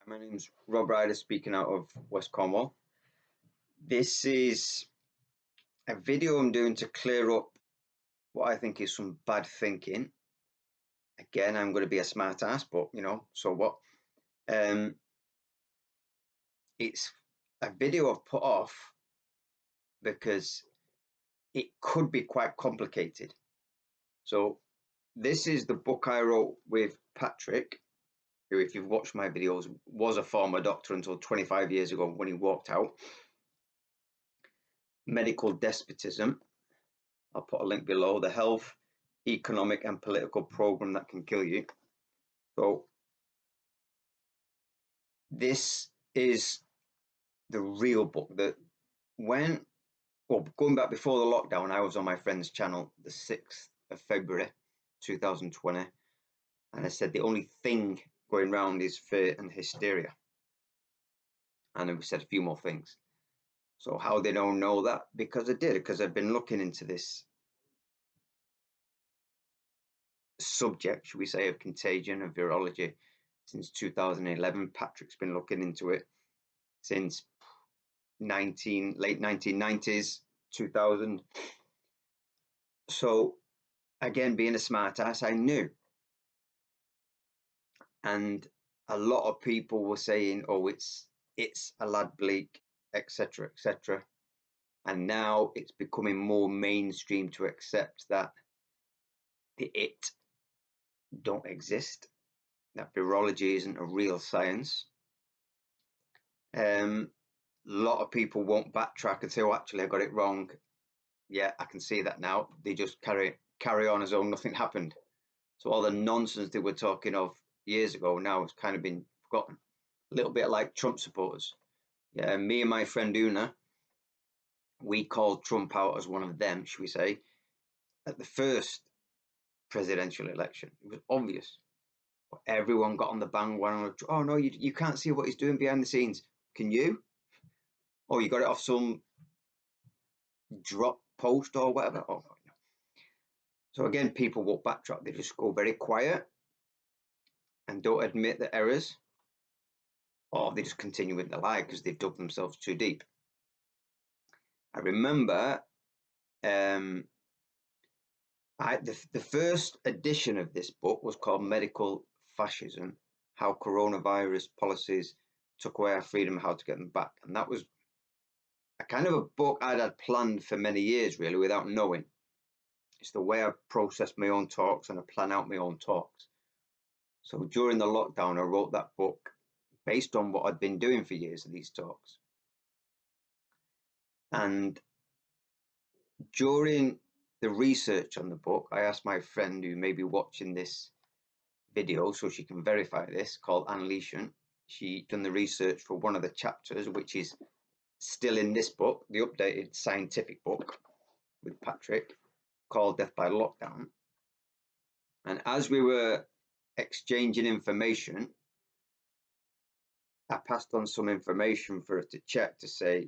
My name's Rob Ryder, speaking out of West Cornwall. This is a video I'm doing to clear up what I think is some bad thinking. Again, I'm going to be a smart ass, but so what? It's a video I've put off because it could be quite complicated. So this is the book I wrote with Patrick, who, if you've watched my videos, was a former doctor until 25 years ago when he walked out. Medical Despotism. I'll put a link below. The health, economic and political program that can kill you. So this is the real book that going back before the lockdown, I was on my friend's channel the 6th of February 2020, and I said the only thing going round is fear and hysteria. And then we said a few more things. So how did I know that? Because I did, because I've been looking into this subject, should we say, of contagion, of virology since 2011. Patrick's been looking into it since late 1990s, 2000. So again, being a smart ass, I knew. And a lot of people were saying, oh, it's a lad bleak, etc., etc. And now it's becoming more mainstream to accept that the it don't exist, that virology isn't a real science. A lot of people won't backtrack and say, oh, actually, I got it wrong. Yeah, I can see that now. They just carry on as though nothing happened. So all the nonsense they were talking of years ago now has kind of been forgotten. A little bit like Trump supporters. Yeah, me and my friend Una, we called Trump out as one of them, should we say, at the first presidential election. It was obvious. But everyone got on the bandwagon of, oh no, you can't see what he's doing behind the scenes. Can you? Oh, you got it off some drop post or whatever. Oh, no. So again, people won't backtrack. They just go very quiet and don't admit the errors, or they just continue with the lie because they've dug themselves too deep. I remember the first edition of this book was called Medical Fascism: How Coronavirus Policies Took Away Our Freedom, How to Get Them Back. And that was a kind of a book I'd had planned for many years, really, without knowing. It's the way I process my own talks and I plan out my own talks. So during the lockdown, I wrote that book based on what I'd been doing for years of these talks. And during the research on the book, I asked my friend, who may be watching this video so she can verify this, called Anne Leishon. She'd done the research for one of the chapters, which is still in this book, the updated scientific book with Patrick, called Death by Lockdown. And as we were exchanging information, I passed on some information for her to check to say,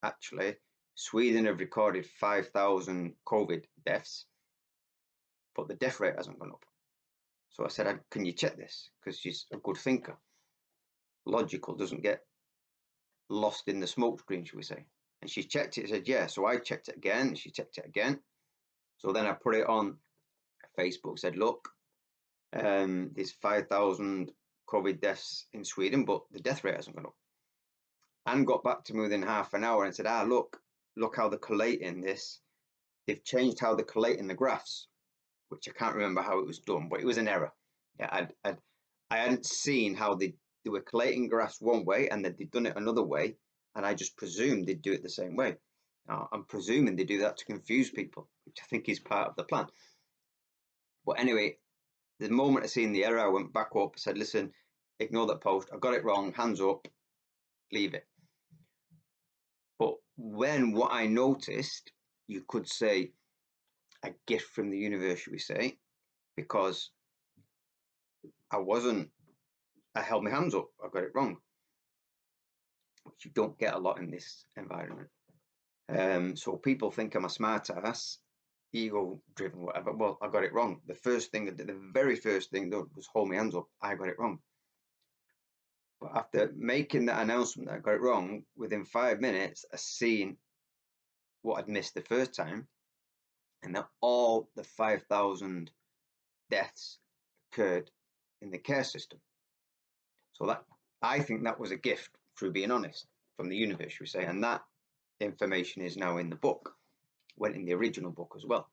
actually, Sweden have recorded 5,000 COVID deaths, but the death rate hasn't gone up. So I said, can you check this? Because she's a good thinker. Logical, doesn't get lost in the smoke screen, should we say. And she checked it, said, yeah. So I checked it again, she checked it again. So then I put it on Facebook, said, look, there's 5,000 COVID deaths in Sweden, but the death rate hasn't gone up. And got back to me within half an hour and said, look how they're collating this. They've changed how they're collating the graphs, which I can't remember how it was done, but it was an error. Yeah, I hadn't seen how they were collating graphs one way and that they'd done it another way, and I just presumed they'd do it the same way. I'm presuming they do that to confuse people, which I think is part of the plan. But anyway, the moment I seen the error, I went back up, said, listen, ignore that post. I got it wrong. Hands up. Leave it. But when what I noticed, you could say a gift from the universe, we say, because I held my hands up. I got it wrong, which you don't get a lot in this environment. So people think I'm a smart ass, ego driven, whatever. Well, I got it wrong. The very first thing I did was hold my hands up. I got it wrong. But after making that announcement that I got it wrong, within 5 minutes, I seen what I'd missed the first time, and that all the 5,000 deaths occurred in the care system. So that, I think that was a gift, through being honest, from the universe, we say, and that information is now in the book, went in the original book as well.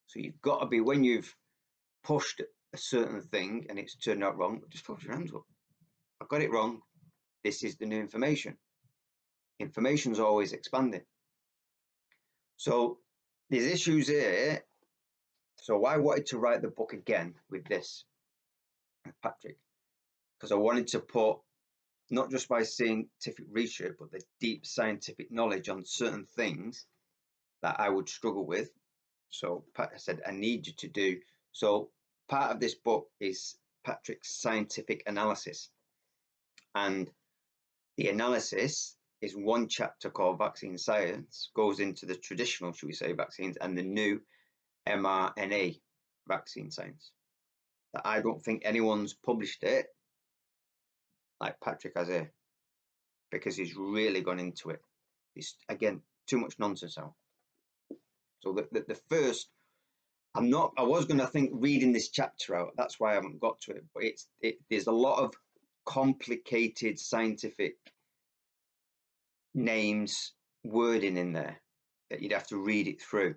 So you've got to be, when you've pushed a certain thing and it's turned out wrong, just put your hands up. I got it wrong. This is the new information. Information's always expanding. So there's issues here. So I wanted to write the book again with this, Patrick, because I wanted to put not just by scientific research, but the deep scientific knowledge on certain things that I would struggle with. So I said, I need you to do. So part of this book is Patrick's scientific analysis. And the analysis is one chapter called Vaccine Science, goes into the traditional, should we say, vaccines, and the new mRNA vaccine science. That I don't think anyone's published it like Patrick has here, because he's really gone into it. It's, again, too much nonsense now. So the first, I was going to think reading this chapter out, that's why I haven't got to it, but there's a lot of complicated scientific names, wording in there that you'd have to read it through,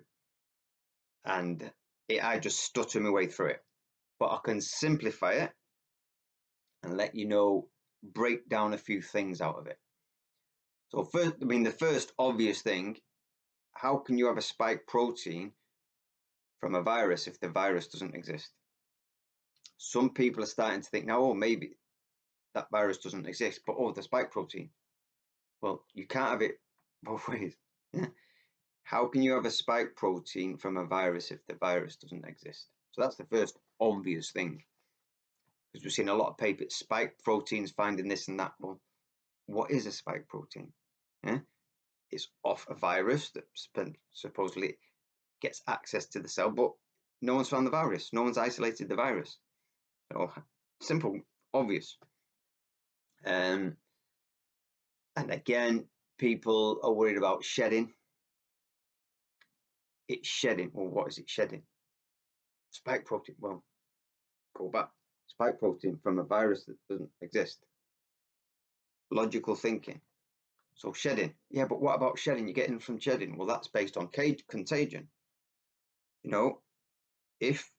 and I just stutter my way through it. But I can simplify it and let you know, break down a few things out of it. So first, I mean, the first obvious thing, how can you have a spike protein from a virus if the virus doesn't exist? Some people are starting to think now, oh, maybe that virus doesn't exist, but oh, the spike protein. Well, you can't have it both ways. Yeah. How can you have a spike protein from a virus if the virus doesn't exist? So that's the first obvious thing. Because we've seen a lot of papers, spike proteins finding this and that. Well, what is a spike protein? Yeah? It's off a virus that supposedly gets access to the cell, but no one's found the virus. No one's isolated the virus. So simple, obvious. And again, people are worried about shedding. It's shedding. Well, what is it shedding? Spike protein. Well, go back. Spike protein from a virus that doesn't exist. Logical thinking. So shedding. Yeah, but what about shedding? You're getting from shedding. Well, that's based on contagion. You know, if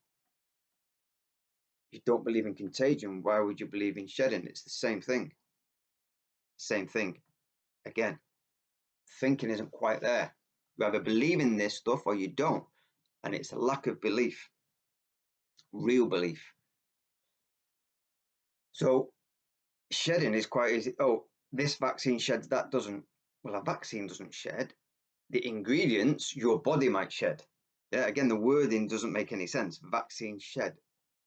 you don't believe in contagion, why would you believe in shedding? It's the same thing. Same thing. Again, thinking isn't quite there. You either believe in this stuff or you don't. And it's a lack of belief. Real belief. So shedding is quite easy. Oh, this vaccine sheds, that doesn't. Well, a vaccine doesn't shed. The ingredients your body might shed. Yeah, again, the wording doesn't make any sense. Vaccine shed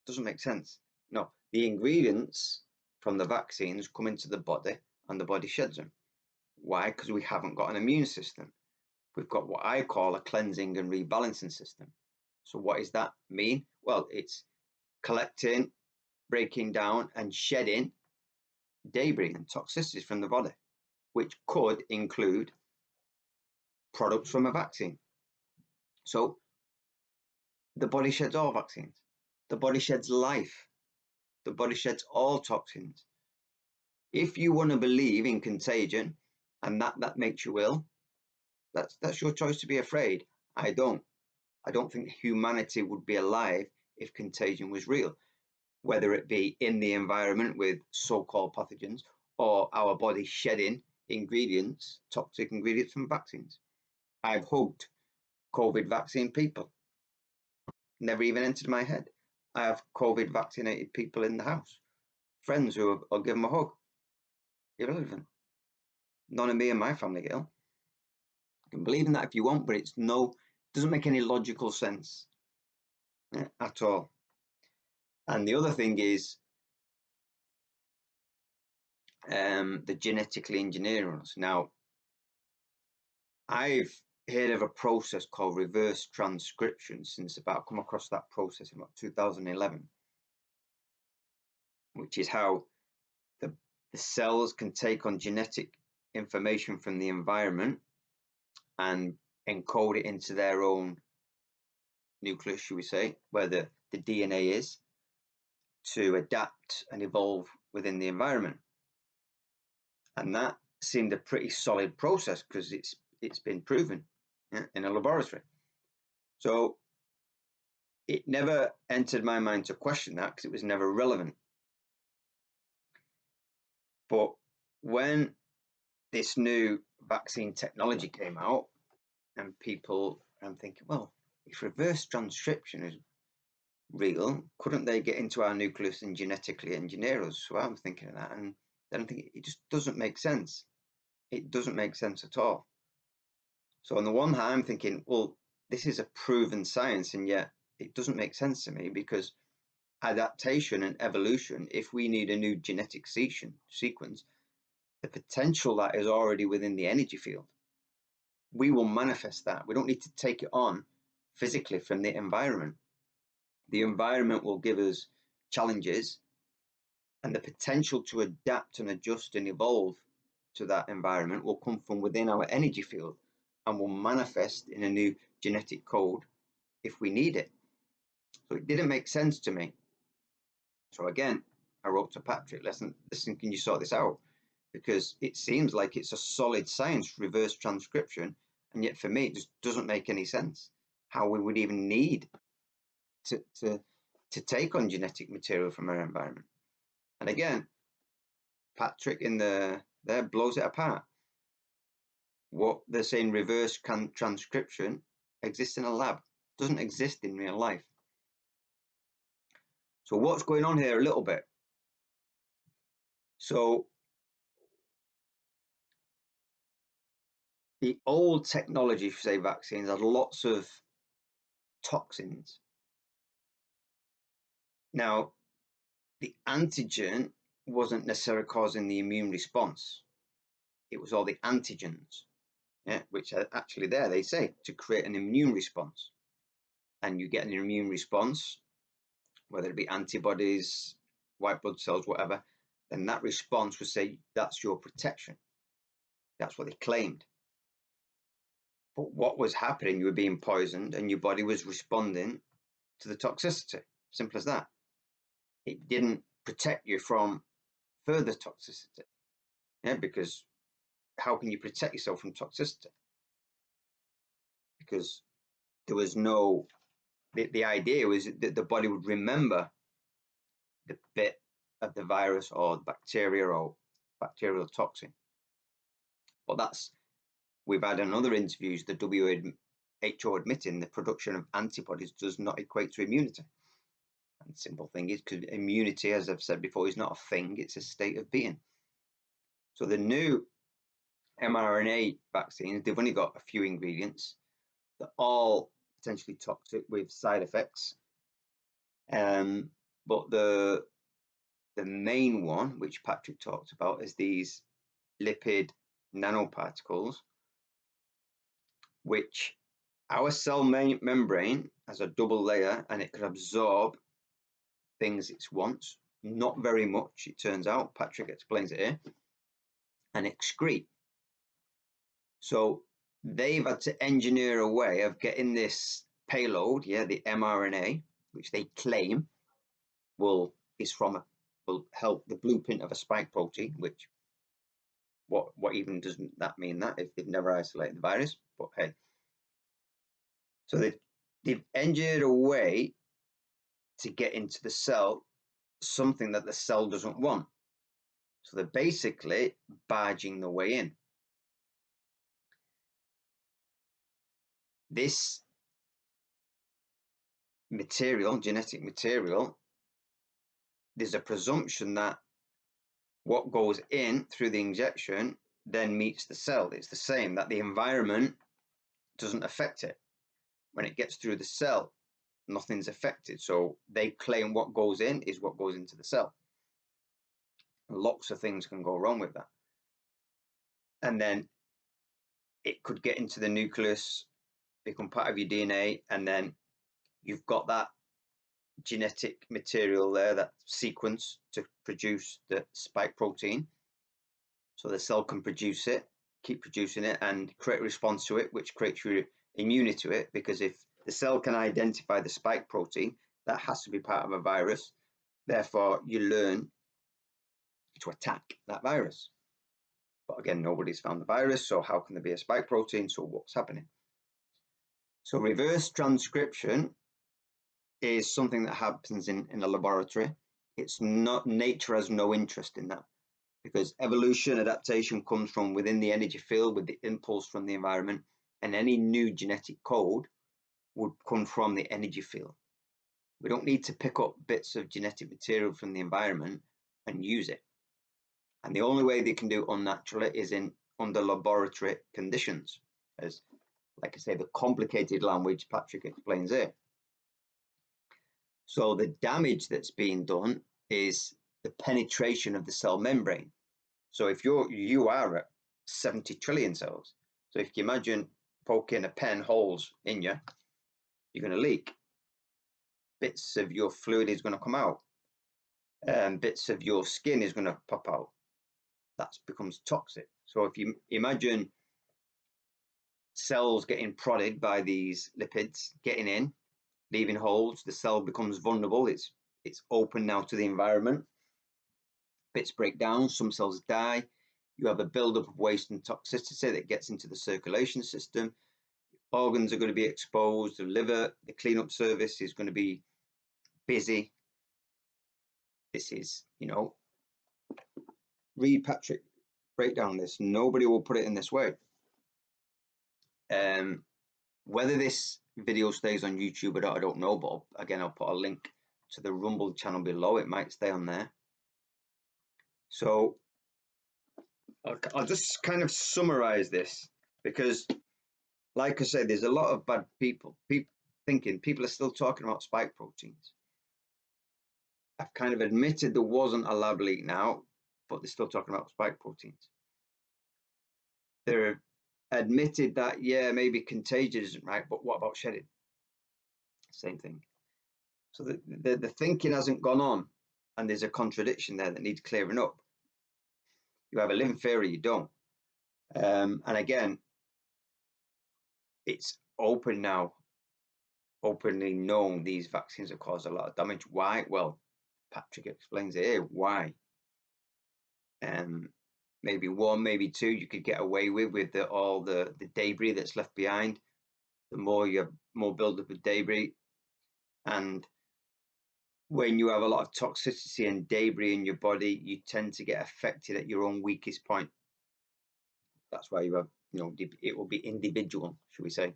doesn't make sense. No, the ingredients from the vaccines come into the body and the body sheds them. Why? Because we haven't got an immune system. We've got what I call a cleansing and rebalancing system. So what does that mean? Well, it's collecting, breaking down and shedding debris and toxicities from the body, which could include products from a vaccine. So the body sheds all vaccines. The body sheds life. The body sheds all toxins. If you want to believe in contagion and that makes you ill, that's your choice to be afraid. I don't think humanity would be alive if contagion was real, whether it be in the environment with so-called pathogens or our body shedding ingredients, toxic ingredients from vaccines. I've hugged COVID vaccine people. Never even entered my head. I have COVID vaccinated people in the house. Friends who I'll give them a hug. Irrelevant. None of me and my family get ill. You can believe in that if you want, but doesn't make any logical sense at all. And the other thing is the genetically engineering us. Now, I've heard of a process called reverse transcription since about come across that process in about 2011, which is how the cells can take on genetic information from the environment and encode it into their own nucleus, should we say, where the DNA is, to adapt and evolve within the environment. And that seemed a pretty solid process because it's been proven, yeah, in a laboratory. So it never entered my mind to question that because it was never relevant. But when this new vaccine technology came out, and I'm thinking, well, if reverse transcription is real, couldn't they get into our nucleus and genetically engineer us? So I'm thinking of that, and then I think it just doesn't make sense. It doesn't make sense at all. So on the one hand, I'm thinking, well, this is a proven science, and yet it doesn't make sense to me, because adaptation and evolution, if we need a new genetic sequence, the potential that is already within the energy field, we will manifest that. We don't need to take it on physically from the environment. The environment will give us challenges, and the potential to adapt and adjust and evolve to that environment will come from within our energy field and will manifest in a new genetic code if we need it. So it didn't make sense to me. So again, I wrote to Patrick, listen, can you sort this out? Because it seems like it's a solid science, reverse transcription, and yet for me it just doesn't make any sense how we would even need to take on genetic material from our environment. And again, Patrick in there blows it apart. What they're saying, reverse transcription, exists in a lab, doesn't exist in real life. So what's going on here a little bit? So the old technology, say vaccines, had lots of toxins. Now, the antigen wasn't necessarily causing the immune response. It was all the antigens, yeah, which are actually there, they say, to create an immune response. And you get an immune response, whether it be antibodies, white blood cells, whatever, then that response would say that's your protection. That's what they claimed. But what was happening, you were being poisoned and your body was responding to the toxicity. Simple as that. It didn't protect you from further toxicity. Yeah, because how can you protect yourself from toxicity? Because there was no, the idea was that the body would remember the bit of the virus or bacteria or bacterial toxin. But that's, we've had in other interviews, the WHO admitting the production of antibodies does not equate to immunity. And the simple thing is, because immunity, as I've said before, is not a thing, it's a state of being. So the new mRNA vaccines, they've only got a few ingredients. They're all potentially toxic with side effects. But the main one, which Patrick talked about, is these lipid nanoparticles, which our cell membrane has a double layer and it can absorb things it wants, not very much, it turns out. Patrick explains it here, and excrete. So they've had to engineer a way of getting this payload, yeah, the mRNA, which they claim will help the blueprint of a spike protein, which what even doesn't that mean that if they've never isolated the virus? But hey, so they've engineered a way to get into the cell something that the cell doesn't want. So they're basically barging the way in. This material, genetic material, there's a presumption that what goes in through the injection then meets the cell. It's the same, that the environment doesn't affect it. When it gets through the cell, nothing's affected. So they claim what goes in is what goes into the cell. Lots of things can go wrong with that. And then it could get into the nucleus, become part of your DNA, and then you've got that genetic material there, that sequence to produce the spike protein. So the cell can produce it, keep producing it, and create a response to it, which creates your immunity to it, because if the cell can identify the spike protein, that has to be part of a virus. Therefore, you learn to attack that virus. But again, nobody's found the virus, so how can there be a spike protein? So what's happening? So reverse transcription is something that happens in a laboratory. It's not, nature has no interest in that, because evolution adaptation comes from within the energy field with the impulse from the environment, and any new genetic code would come from the energy field. We don't need to pick up bits of genetic material from the environment and use it. And the only way they can do it unnaturally is under laboratory conditions, as, like I say, the complicated language Patrick explains it. So the damage that's being done is the penetration of the cell membrane. So if you are at 70 trillion cells, so if you imagine poking a pen holes in you, you're going to leak. Bits of your fluid is going to come out. Bits of your skin is going to pop out. That becomes toxic. So if you imagine cells getting prodded by these lipids, getting in, leaving holes, the cell becomes vulnerable. It's open now to the environment. Bits break down, some cells die. You have a buildup of waste and toxicity that gets into the circulation system. Organs are going to be exposed. The liver, the cleanup service is going to be busy. This is, read Patrick break down this. Nobody will put it in this way. Whether this video stays on YouTube or not, I don't know, but again, I'll put a link to the Rumble channel below. It might stay on there. So I'll just kind of summarize this, because like I said, there's a lot of bad people are still talking about spike proteins. I've kind of admitted there wasn't a lab leak now, but they're still talking about spike proteins. They're admitted that, yeah, maybe contagion isn't right, but what about shedding? Same thing. So the thinking hasn't gone on, and there's a contradiction there that needs clearing up. You have a living theory, you don't. And again, it's open now, openly known these vaccines have caused a lot of damage. Why? Well, Patrick explains it here. Why? Maybe one, maybe two, you could get away with all the debris that's left behind. The more you have more buildup of debris, and when you have a lot of toxicity and debris in your body, you tend to get affected at your own weakest point. That's why you have, it will be individual, should we say.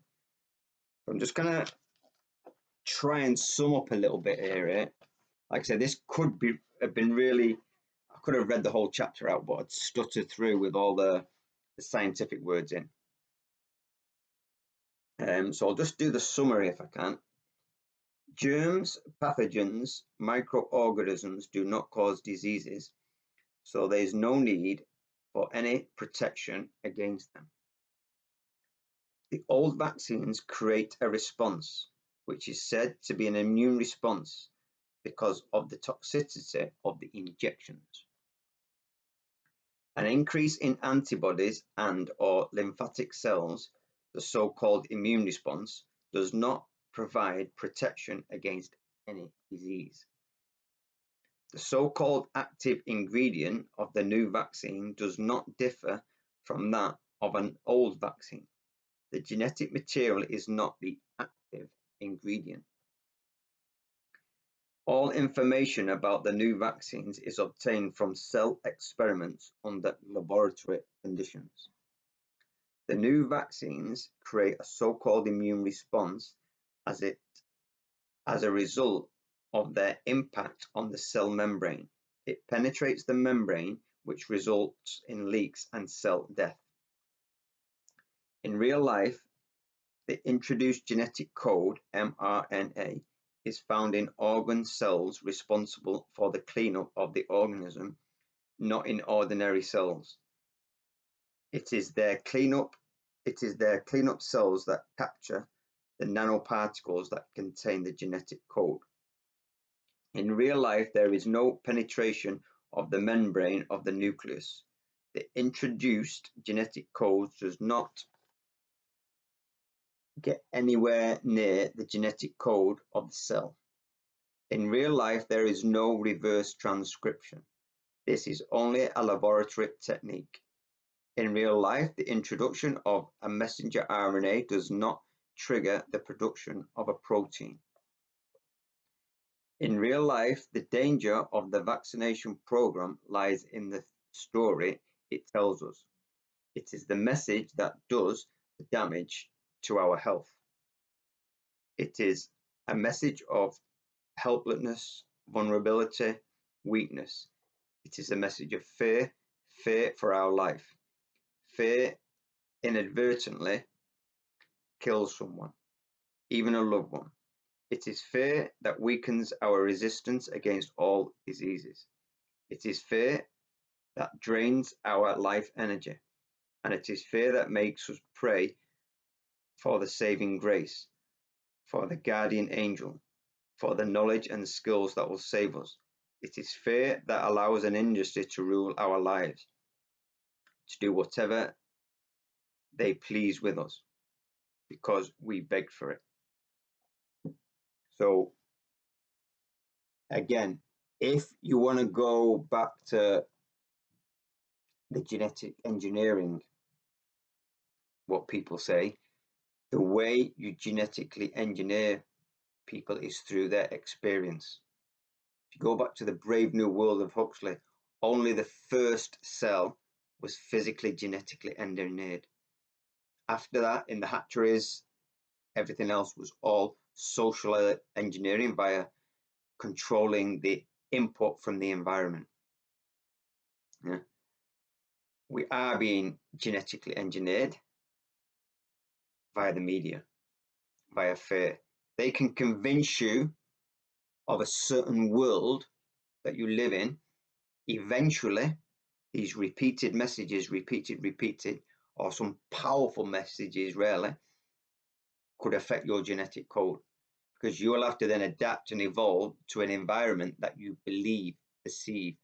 I'm just gonna try and sum up a little bit here. Like I said, this could have been really, I could have read the whole chapter out, but I'd stuttered through with all the scientific words in. So I'll just do the summary if I can. Germs, pathogens, microorganisms do not cause diseases, so there is no need for any protection against them. The old vaccines create a response, which is said to be an immune response because of the toxicity of the injections. An increase in antibodies and/or lymphatic cells, the so-called immune response, does not provide protection against any disease. The so-called active ingredient of the new vaccine does not differ from that of an old vaccine. The genetic material is not the active ingredient. All information about the new vaccines is obtained from cell experiments under laboratory conditions. The new vaccines create a so-called immune response as a result of their impact on the cell membrane. It penetrates the membrane, which results in leaks and cell death. In real life, the introduced genetic code, mRNA, is found in organ cells responsible for the cleanup of the organism, not in ordinary cells. It is their cleanup cells that capture the nanoparticles that contain the genetic code. In real life, there is no penetration of the membrane of the nucleus. the introduced genetic code does not get anywhere near the genetic code of the cell. In real life, there is no reverse transcription. This is only a laboratory technique. In real life, the introduction of a messenger RNA does not trigger the production of a protein. In real life, the danger of the vaccination program lies in the story it tells us. It is the message that does the damage to our health. It is a message of helplessness, vulnerability, weakness. It is a message of fear, fear for our life. Fear inadvertently kills someone, even a loved one. It is fear that weakens our resistance against all diseases. It is fear that drains our life energy, and it is fear that makes us pray for the saving grace, for the guardian angel, for the knowledge and skills that will save us. It is fear that allows an industry to rule our lives, to do whatever they please with us, because we begged for it. So again, if you want to go back to the genetic engineering, what people say, the way you genetically engineer people is through their experience. If you go back to the Brave New World of Huxley, only the first cell was physically genetically engineered. After that, in the hatcheries, everything else was all social engineering via controlling the input from the environment. Yeah. We are being genetically engineered via the media, via fear. They can convince you of a certain world that you live in. Eventually, these repeated messages, repeated, or some powerful messages, rarely, could affect your genetic code, because you will have to then adapt and evolve to an environment that you perceive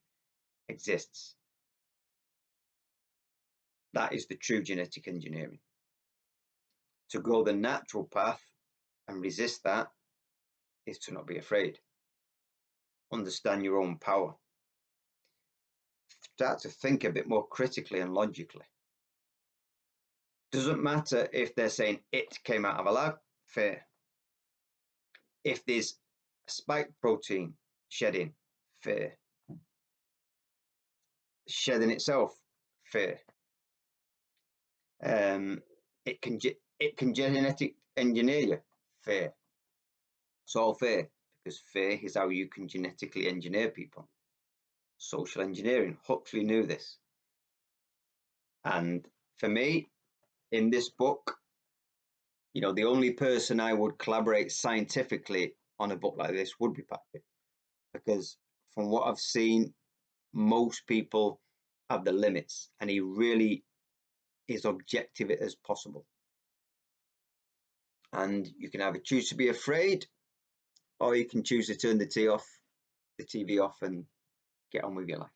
exists. That is the true genetic engineering. To go the natural path and resist that is to not be afraid. Understand your own power. Start to think a bit more critically and logically. Doesn't matter if they're saying it came out of a lab, fair. If there's a spike protein shedding, fair. Shedding itself, fair. It can genetic engineer you, fair. It's all fair, because fair is how you can genetically engineer people. Social engineering, Huxley knew this. And for me, in this book, the only person I would collaborate scientifically on a book like this would be Patrick, because from what I've seen, most people have the limits, and he really is objective as possible. And you can either choose to be afraid, or you can choose to turn the TV off and get on with your life.